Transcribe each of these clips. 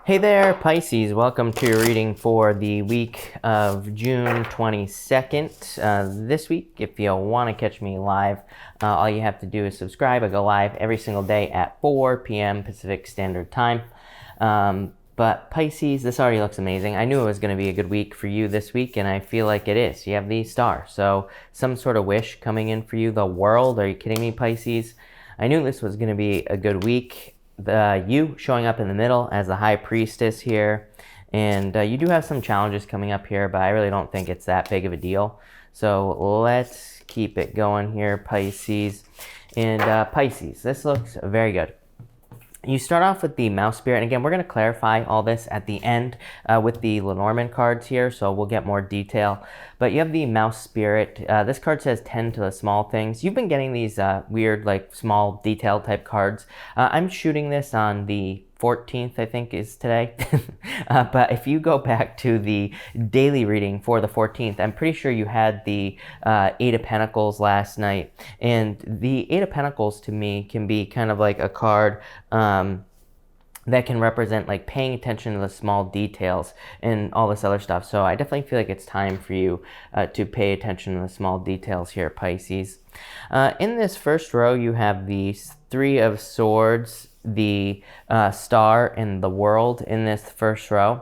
Hey there, Pisces. Welcome to your reading for the week of June 22nd. This week, if you want to catch me live, all you have to do is subscribe. I go live every single day at 4 p.m. Pacific Standard Time. But Pisces, this already looks amazing. I knew it was going to be a good week for you this week, and I feel like it is. You have the star. So some sort of wish coming in for you. The world. Are you kidding me, Pisces? I knew this was going to be a good week. You showing up in the middle as the high priestess here, and you do have some challenges coming up here, but I really don't think it's that big of a deal. So let's keep it going here, Pisces. And Pisces, this looks very good. You start off with the Mouse Spirit, and again, we're going to clarify all this at the end with the Lenormand cards here, so we'll get more detail. But you have the Mouse Spirit. This card says tend to the small things. You've been getting these weird, like, small detail type cards. I'm shooting this on the 14th, I think is today. But if you go back to the daily reading for the 14th, I'm pretty sure you had the Eight of Pentacles last night. And the Eight of Pentacles to me can be kind of like a card that can represent like paying attention to the small details and all this other stuff. So I definitely feel like it's time for you to pay attention to the small details here, Pisces. In this first row, you have the Three of Swords, the star, and the world in this first row.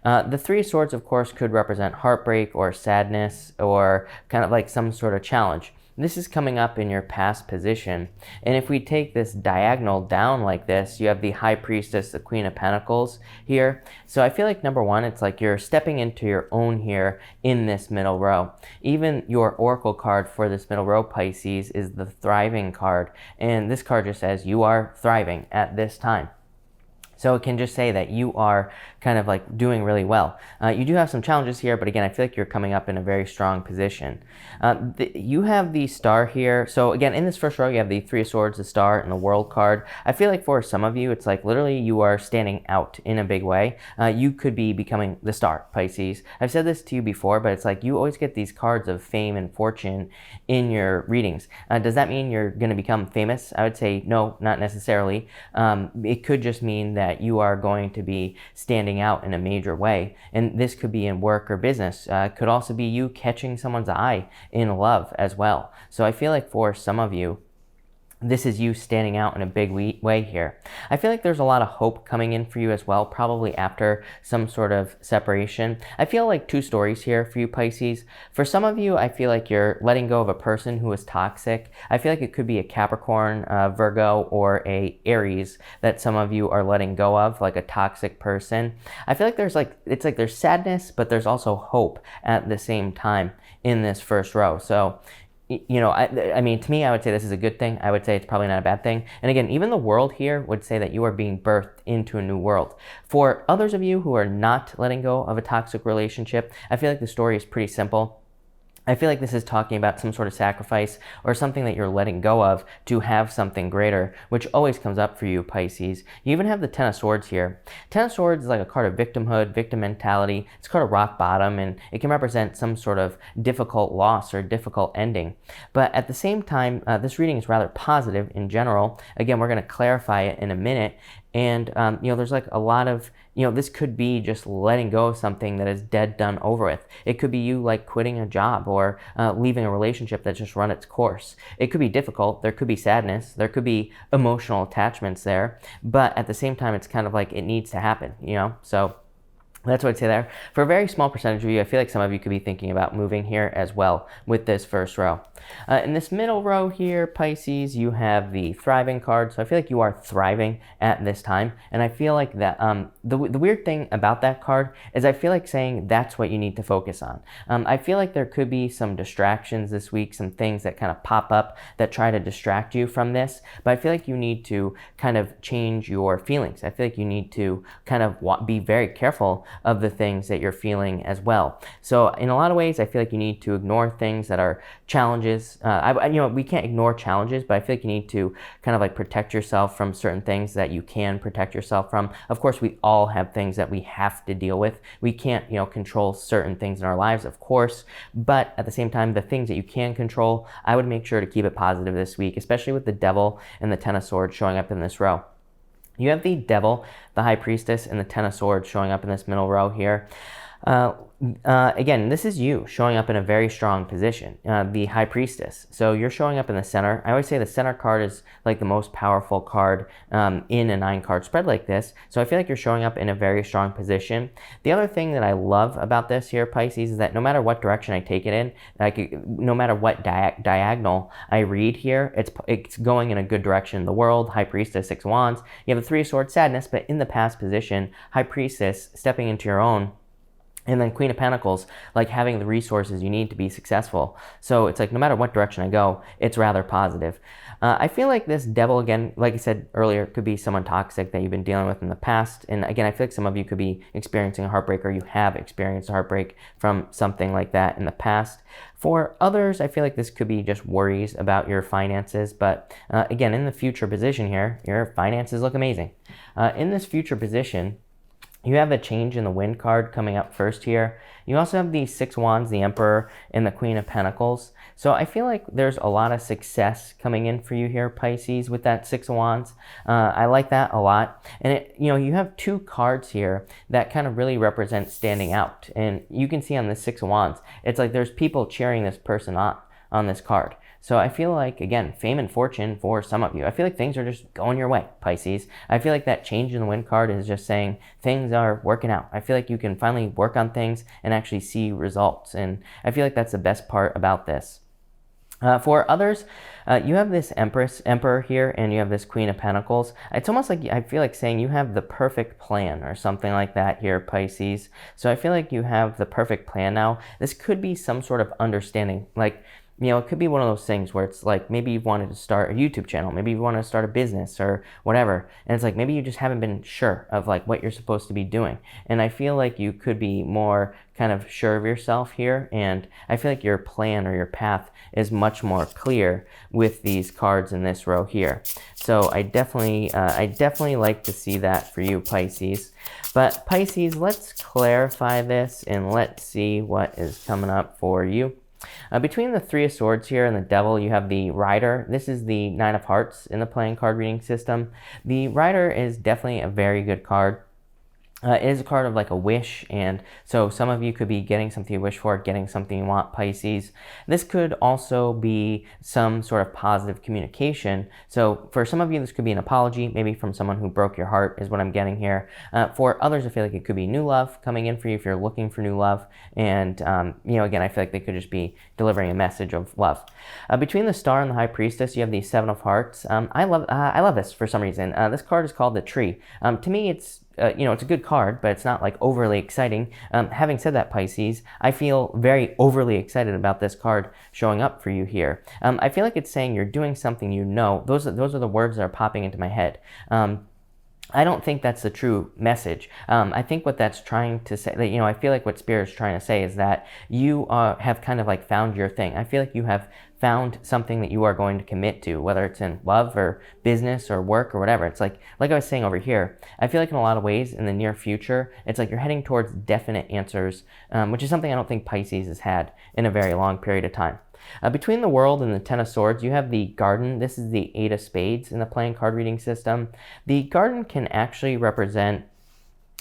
The Three of Swords, of course, could represent heartbreak or sadness or kind of like some sort of challenge. This is coming up in your past position. And if we take this diagonal down like this, you have the High Priestess, the Queen of Pentacles here. So I feel like number one, it's like you're stepping into your own here in this middle row. Even your Oracle card for this middle row, Pisces, is the Thriving card. And this card just says you are thriving at this time. So it can just say that you are kind of like doing really well. You do have some challenges here, but again, I feel like you're coming up in a very strong position. You have the star here. So again, in this first row, you have the Three of Swords, the star, and the world card. I feel like for some of you, it's like literally you are standing out in a big way. You could be becoming the star, Pisces. I've said this to you before, but it's like you always get these cards of fame and fortune in your readings. Does that mean you're going to become famous? I would say no, not necessarily. It could just mean that you are going to be standing out in a major way. And this could be in work or business. Could also be you catching someone's eye in love as well. So I feel like for some of you, this is you standing out in a big way here. I feel like there's a lot of hope coming in for you as well, probably after some sort of separation. I feel like two stories here for you, Pisces. For some of you, I feel like you're letting go of a person who is toxic. I feel like it could be a Capricorn, Virgo, or a Aries that some of you are letting go of, like a toxic person. I feel like there's sadness, but there's also hope at the same time in this first row. So you know, I mean, to me, I would say this is a good thing. I would say it's probably not a bad thing. And again, even the world here would say that you are being birthed into a new world. For others of you who are not letting go of a toxic relationship, I feel like the story is pretty simple. I feel like this is talking about some sort of sacrifice or something that you're letting go of to have something greater, which always comes up for you, Pisces. You even have the Ten of Swords here. Ten of Swords is like a card of victimhood, victim mentality. It's a card of rock bottom, and it can represent some sort of difficult loss or difficult ending. But at the same time, this reading is rather positive in general. Again, we're going to clarify it in a minute. And, you know, there's like a lot of, you know, this could be just letting go of something that is dead, done, over with. It could be you like quitting a job or leaving a relationship that just run its course. It could be difficult. There could be sadness. There could be emotional attachments there. But at the same time, it's kind of like it needs to happen, you know? So that's what I'd say there. For a very small percentage of you, I feel like some of you could be thinking about moving here as well with this first row. In this middle row here, Pisces, you have the Thriving card. So I feel like you are thriving at this time. And I feel like that the weird thing about that card is I feel like saying that's what you need to focus on. I feel like there could be some distractions this week, some things that kind of pop up that try to distract you from this. But I feel like you need to kind of change your feelings. I feel like you need to kind of be very careful of the things that you're feeling as well. So in a lot of ways, I feel like you need to ignore things that are challenges. You know, we can't ignore challenges, but I feel like you need to kind of like protect yourself from certain things that you can protect yourself from. Of course, we all have things that we have to deal with. We can't, you know, control certain things in our lives, of course, but at the same time, the things that you can control, I would make sure to keep it positive this week, especially with the Devil and the Ten of Swords showing up in this row. You have the Devil, the High Priestess, and the Ten of Swords showing up in this middle row here. Again, this is you showing up in a very strong position, the High Priestess. So you're showing up in the center. I always say the center card is like the most powerful card in a 9-card spread like this. So I feel like you're showing up in a very strong position. The other thing that I love about this here, Pisces, is that no matter what direction I take it in, no matter what diagonal I read here, it's going in a good direction. The World, High Priestess, 6 of Wands. You have the 3 of Swords, Sadness, but in the past position, High Priestess, stepping into your own. And then Queen of Pentacles, like having the resources you need to be successful. So it's like no matter what direction I go, it's rather positive. I feel like this Devil, again, like I said earlier, could be someone toxic that you've been dealing with in the past. And again, I feel like some of you could be experiencing a heartbreak, or you have experienced a heartbreak from something like that in the past. For others, I feel like this could be just worries about your finances. But again, in the future position here, your finances look amazing. In this future position, you have a change in the wind card coming up first here. You also have the 6 Wands, the Emperor, and the Queen of Pentacles. So I feel like there's a lot of success coming in for you here, Pisces, with that 6 of Wands. I like that a lot. And you have 2 cards here that kind of really represent standing out. And you can see on the 6 of Wands, it's like there's people cheering this person on this card. So I feel like, again, fame and fortune for some of you. I feel like things are just going your way, Pisces. I feel like that change in the wind card is just saying things are working out. I feel like you can finally work on things and actually see results. And I feel like that's the best part about this. For others, you have this Emperor here, and you have this Queen of Pentacles. It's almost like, I feel like saying you have the perfect plan or something like that here, Pisces. So I feel like you have the perfect plan now. This could be some sort of understanding, like, it could be one of those things where it's like maybe you've wanted to start a YouTube channel, maybe you want to start a business or whatever, and it's like maybe you just haven't been sure of like what you're supposed to be doing. And I feel like you could be more kind of sure of yourself here, and I feel like your plan or your path is much more clear with these cards in this row here. So I definitely like to see that for you, Pisces. But Pisces, let's clarify this and let's see what is coming up for you. Between the 3 of Swords here and the Devil, you have the Rider. This is the 9 of Hearts in the playing card reading system. The Rider is definitely a very good card. It is a card of like a wish, and so some of you could be getting something you wish for, getting something you want, Pisces. This could also be some sort of positive communication. So for some of you, this could be an apology, maybe from someone who broke your heart, is what I'm getting here. For others, I feel like it could be new love coming in for you if you're looking for new love. And, again, I feel like they could just be delivering a message of love. Between the Star and the High Priestess, you have the 7 of Hearts. I love this for some reason. This card is called the Tree. To me, it's it's a good card, but it's not like overly exciting. Having said that, Pisces, I feel very overly excited about this card showing up for you here. I feel like it's saying you're doing something Those are the words that are popping into my head. I don't think that's the true message. I think what that's trying to say, I feel like what Spirit's trying to say is that you have kind of like found your thing. I feel like you have found something that you are going to commit to, whether it's in love or business or work or whatever. It's like I was saying over here, I feel like in a lot of ways in the near future, it's like you're heading towards definite answers, which is something I don't think Pisces has had in a very long period of time. Between the World and the 10 of Swords, you have the Garden. This is the 8 of Spades in the playing card reading system. The Garden can actually represent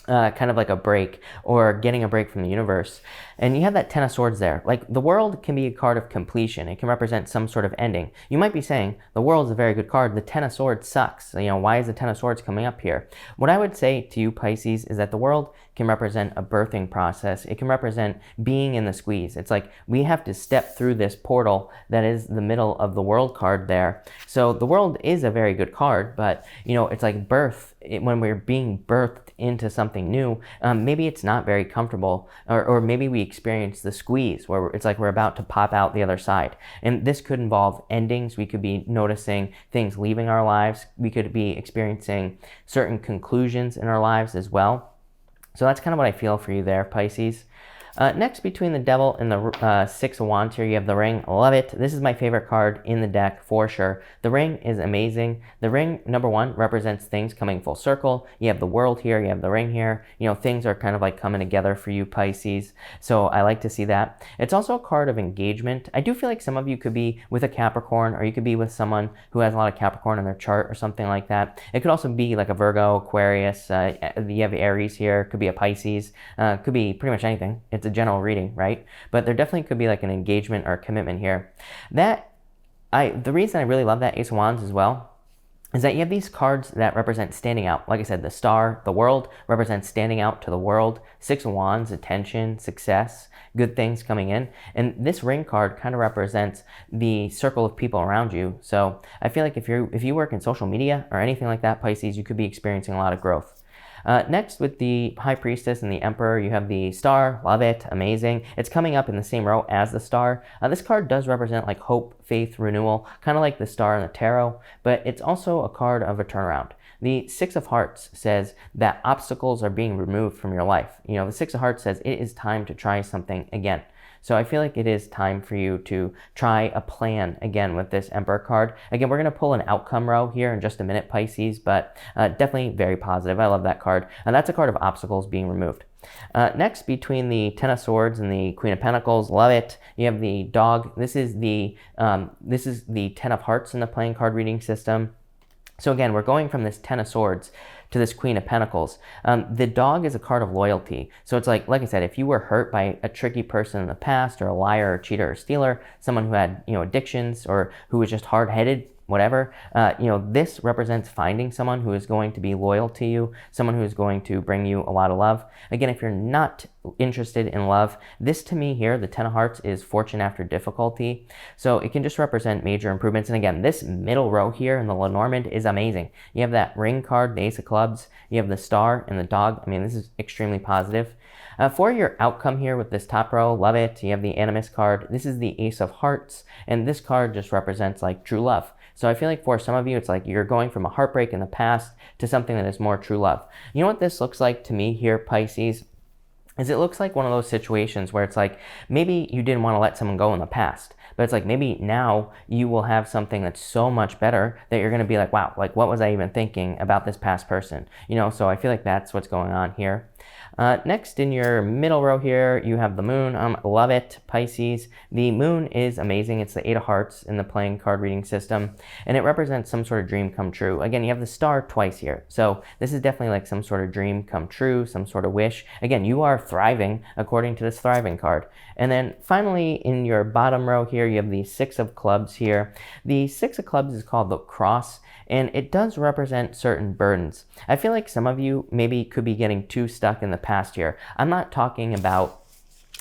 kind of like a break or getting a break from the universe. And you have that 10 of Swords there. Like the World can be a card of completion. It can represent some sort of ending. You might be saying, the World is a very good card. The 10 of Swords sucks. Why is the 10 of Swords coming up here? What I would say to you, Pisces, is that the World can represent a birthing process. It can represent being in the squeeze. It's like we have to step through this portal that is the middle of the World card there. So the World is a very good card, but it's like birth. When we're being birthed into something new, maybe it's not very comfortable, or maybe we experience the squeeze where it's like we're about to pop out the other side. And this could involve endings. We could be noticing things leaving our lives. We could be experiencing certain conclusions in our lives as well. So that's kind of what I feel for you there, Pisces. Next, between the Devil and the Six of Wands here, you have the Ring. Love it. This is my favorite card in the deck for sure. The Ring is amazing. The Ring, number one, represents things coming full circle. You have the World here, you have the Ring here. You know, things are kind of like coming together for you, Pisces. So I like to see that. It's also a card of engagement. I do feel like some of you could be with a Capricorn, or you could be with someone who has a lot of Capricorn in their chart or something like that. It could also be like a Virgo, Aquarius. You have Aries here. Could be a Pisces. Could be pretty much anything. It's a general reading, right? But there definitely could be like an engagement or a commitment here. The reason I really love that Ace of Wands as well is that you have these cards that represent standing out. Like I said, the Star, the World, represents standing out to the world. Six of Wands, attention, success, good things coming in. And this Ring card kind of represents the circle of people around you. So I feel like if you work in social media or anything like that, Pisces, you could be experiencing a lot of growth. Next, with the High Priestess and the Emperor, you have the Star. Love it. Amazing. It's coming up in the same row as the Star. This card does represent like hope, faith, renewal, kind of like the Star in the Tarot, but it's also a card of a turnaround. The Six of Hearts says that obstacles are being removed from your life. You know, the Six of Hearts says it is time to try something again. So I feel like it is time for you to try a plan again with this Emperor card. Again, we're going to pull an outcome row here in just a minute, Pisces, but definitely very positive. I love that card. And that's a card of obstacles being removed. Next, between the Ten of Swords and the Queen of Pentacles, love it. You have the Dog. This is the Ten of Hearts in the playing card reading system. So again, we're going from this Ten of Swords to this Queen of Pentacles. The Dog is a card of loyalty. So it's like I said, if you were hurt by a tricky person in the past, or a liar, or cheater, or stealer, someone who had, you know, addictions, or who was just hard-headed, whatever, you know, this represents finding someone who is going to be loyal to you, someone who is going to bring you a lot of love. Again, if you're not interested in love, this to me here, the Ten of Hearts, is fortune after difficulty. So it can just represent major improvements. And again, this middle row here in the Lenormand is amazing. You have that Ring card, the Ace of Clubs, you have the Star and the Dog. I mean, this is extremely positive. For your outcome here with this top row, love it. You have the Animus card. This is the Ace of Hearts, and this card just represents like true love. So I feel like for some of you, it's like you're going from a heartbreak in the past to something that is more true love. You know what this looks like to me here, Pisces? Is it looks like one of those situations where it's like maybe you didn't want to let someone go in the past, but it's like maybe now you will have something that's so much better that you're going to be like, wow, like what was I even thinking about this past person? You know, so I feel like that's what's going on here. Next, in your middle row here, you have the Moon. Love it, Pisces. The Moon is amazing. It's the Eight of Hearts in the playing card reading system, and it represents some sort of dream come true. Again, you have the Star twice here. So this is definitely like some sort of dream come true, some sort of wish. Again, you are thriving according to this Thriving card. And then finally, in your bottom row here, you have the Six of Clubs here. The Six of Clubs is called the Cross, and it does represent certain burdens. I feel like some of you maybe could be getting too stuck in the past here. I'm not talking about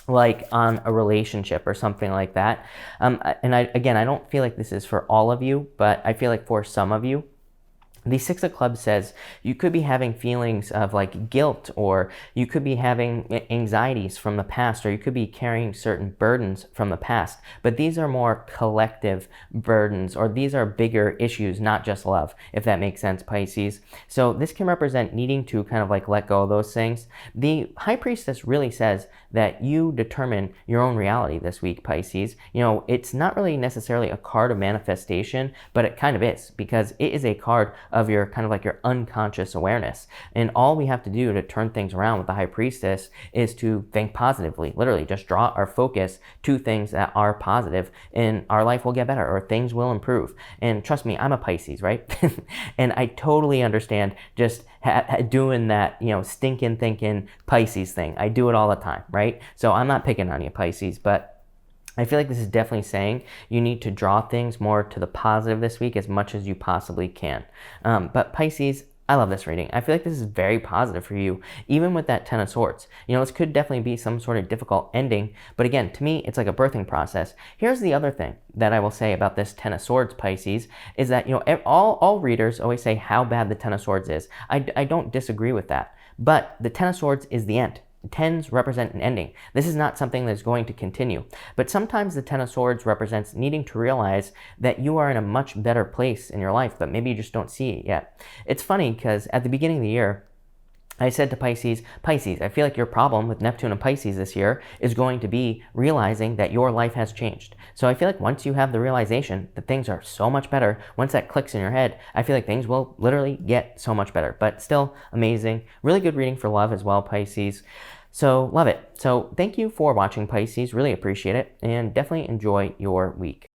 like on a relationship or something like that. Again, I don't feel like this is for all of you, but I feel like for some of you, the Six of Clubs says you could be having feelings of like guilt, or you could be having anxieties from the past, or you could be carrying certain burdens from the past. But these are more collective burdens, or these are bigger issues, not just love, if that makes sense, Pisces. So this can represent needing to kind of like let go of those things. The High Priestess really says that you determine your own reality this week, Pisces. You know, it's not really necessarily a card of manifestation, but it kind of is, because it is a card of your kind of like your unconscious awareness. And all we have to do to turn things around with the High Priestess is to think positively, literally just draw our focus to things that are positive, and our life will get better, or things will improve. And trust me, I'm a Pisces, right? And I totally understand just doing that, you know, stinking thinking Pisces thing. I do it all the time, right? So I'm not picking on you, Pisces, but I feel like this is definitely saying you need to draw things more to the positive this week as much as you possibly can. But Pisces, I love this reading. I feel like this is very positive for you, even with that Ten of Swords. You know, this could definitely be some sort of difficult ending, but again, to me, it's like a birthing process. Here's the other thing that I will say about this Ten of Swords, Pisces, is that, you know, all readers always say how bad the Ten of Swords is. I don't disagree with that, but the Ten of Swords is the end. Tens represent an ending. This is not something that's going to continue. But sometimes the Ten of Swords represents needing to realize that you are in a much better place in your life, but maybe you just don't see it yet. It's funny because at the beginning of the year, I said to Pisces, I feel like your problem with Neptune and Pisces this year is going to be realizing that your life has changed. So I feel like once you have the realization that things are so much better, once that clicks in your head, I feel like things will literally get so much better. But still amazing. Really good reading for love as well, Pisces. So love it. So thank you for watching, Pisces. Really appreciate it. And definitely enjoy your week.